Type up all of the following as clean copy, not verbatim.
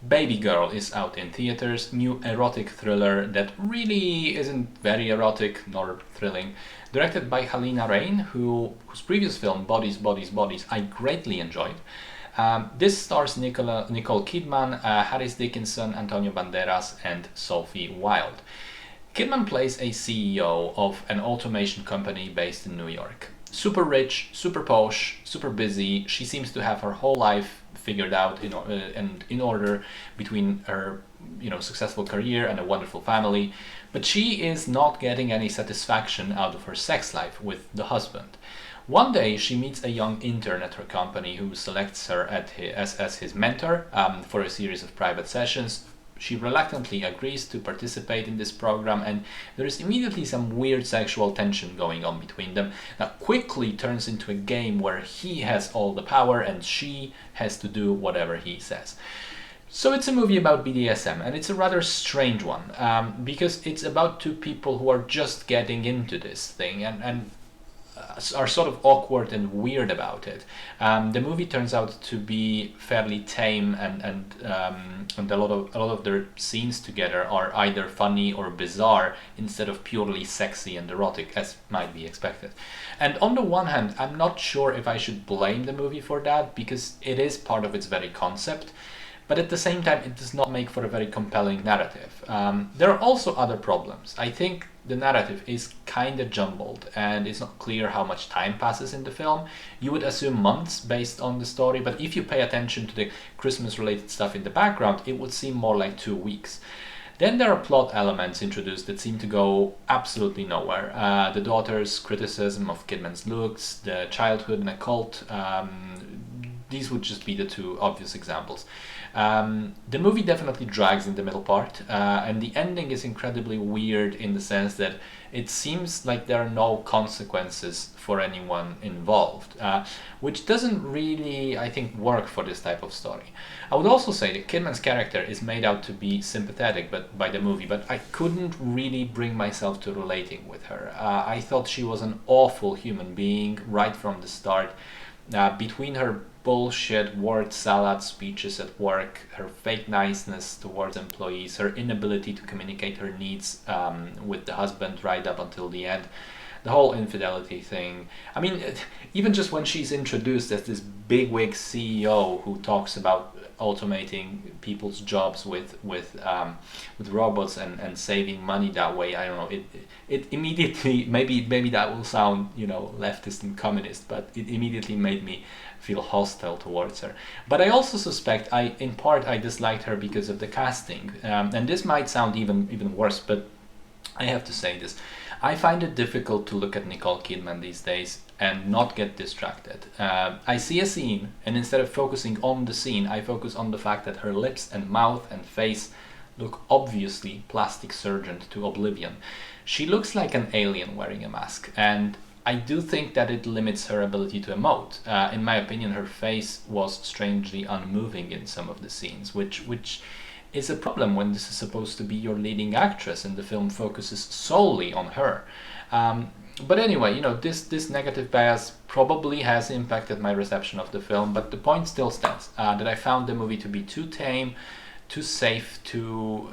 Babygirl is out in theaters, new erotic thriller that really isn't very erotic nor thrilling. Directed by Halina Rein, whose previous film, Bodies, Bodies, Bodies, I greatly enjoyed. This stars Nicole Kidman, Harris Dickinson, Antonio Banderas, and Sophie Wilde. Kidman plays a CEO of an automation company based in New York. Super rich, super posh, super busy. She seems to have her whole life figured out and in order between her successful career and a wonderful family, but she is not getting any satisfaction out of her sex life with the husband. One day she meets a young intern at her company who selects her as his mentor for a series of private sessions. She reluctantly agrees to participate in this program, and there is immediately some weird sexual tension going on between them that quickly turns into a game where he has all the power and she has to do whatever he says. So it's a movie about BDSM, and it's a rather strange one because it's about two people who are just getting into this thing and are sort of awkward and weird about it. The movie turns out to be fairly tame, and a lot of their scenes together are either funny or bizarre instead of purely sexy and erotic, as might be expected. And on the one hand, I'm not sure if I should blame the movie for that, because it is part of its very concept. But at the same time, it does not make for a very compelling narrative. There are also other problems. I think the narrative is kind of jumbled, and it's not clear how much time passes in the film. You would assume months based on the story, but if you pay attention to the Christmas-related stuff in the background, it would seem more like 2 weeks. Then there are plot elements introduced that seem to go absolutely nowhere. The daughter's criticism of Kidman's looks, the childhood in a cult, these would just be the two obvious examples. The movie definitely drags in the middle part, and the ending is incredibly weird in the sense that it seems like there are no consequences for anyone involved, which doesn't really, I think, work for this type of story. I would also say that Kidman's character is made out to be sympathetic by the movie, but I couldn't really bring myself to relating with her. I thought she was an awful human being right from the start. Between her bullshit word salad speeches at work, her fake niceness towards employees, her inability to communicate her needs with the husband right up until the end, the whole infidelity thing. I mean, even just when she's introduced as this bigwig CEO who talks about automating people's jobs with robots and saving money that way, I don't know. It immediately, maybe that will sound leftist and communist, but it immediately made me feel hostile towards her. But I also suspect in part I disliked her because of the casting, and this might sound even worse, but I have to say this. I find it difficult to look at Nicole Kidman these days and not get distracted. I see a scene, and instead of focusing on the scene, I focus on the fact that her lips and mouth and face look obviously plastic surgeoned to oblivion. She looks like an alien wearing a mask, and I do think that it limits her ability to emote. In my opinion, her face was strangely unmoving in some of the scenes, which is a problem when this is supposed to be your leading actress and the film focuses solely on her. But anyway, this negative bias probably has impacted my reception of the film, but the point still stands, that I found the movie to be too tame, too safe, too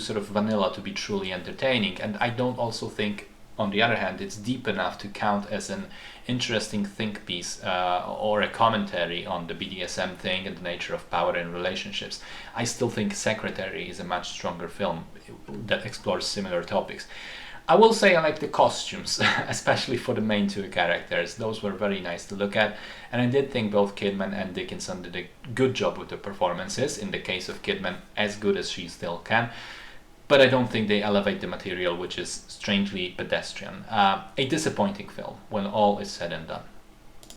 sort of vanilla to be truly entertaining. And I don't also think, on the other hand, it's deep enough to count as an interesting think piece or a commentary on the BDSM thing and the nature of power in relationships. I still think Secretary is a much stronger film that explores similar topics. I will say I like the costumes, especially for the main two characters. Those were very nice to look at, and I did think both Kidman and Dickinson did a good job with the performances. In the case of Kidman, as good as she still can. But I don't think they elevate the material, which is strangely pedestrian. A disappointing film when all is said and done.